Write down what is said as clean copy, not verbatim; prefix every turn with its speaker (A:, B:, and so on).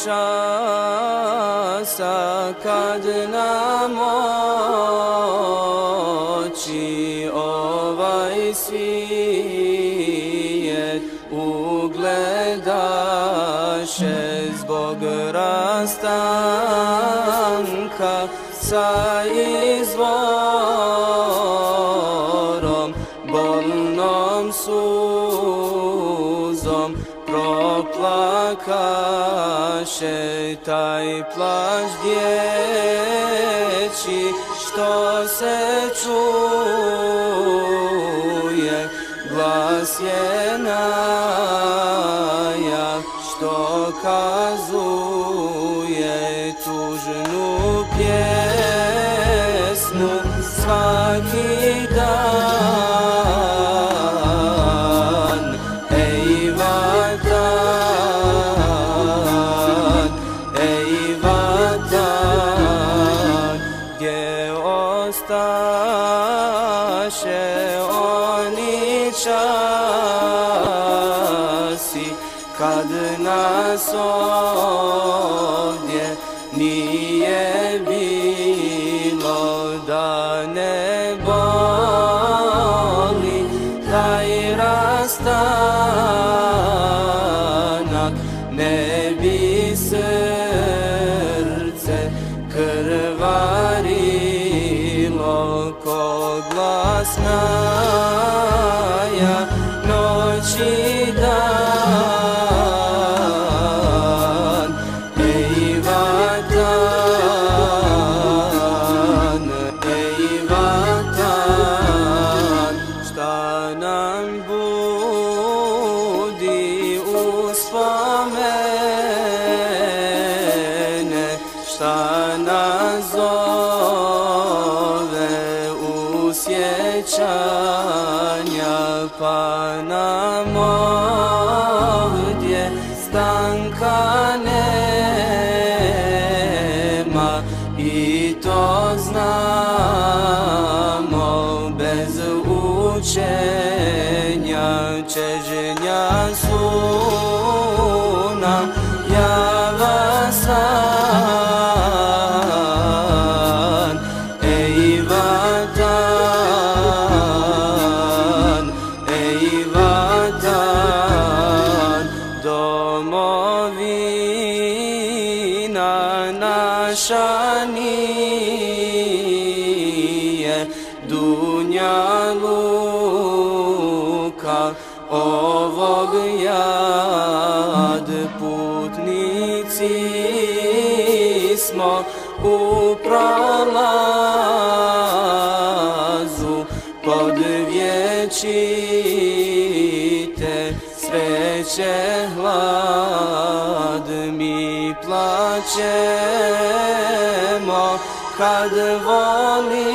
A: časa kad nam oči ovaj svijet ugledaše zbog rastanka sa izvorom, bolnom suzom proplakaše taj plač dječji što se čuje, glas je najav što kazuje tužnu pjesmu svaki dan. Ej vatan, ej vatan, gdje ostaše oni časi kad nas ovdje nije bilo, da ne boli taj rastanak, ne bi srce krvarilo ko glas naja noć i dan. Ej vatan, ej vatan, šta nam budi uspomene, šta nas zove u sjećanja, pa nam ovdje stanka nema i to znamo bez učenja. Čežnja su nam java san. Ej vatan, ej vatan, domovina naša nije Dunja Luka ovog jad, putnici smo u prolazu pod vječite sreće hlad. Mi plaćemo kad volimo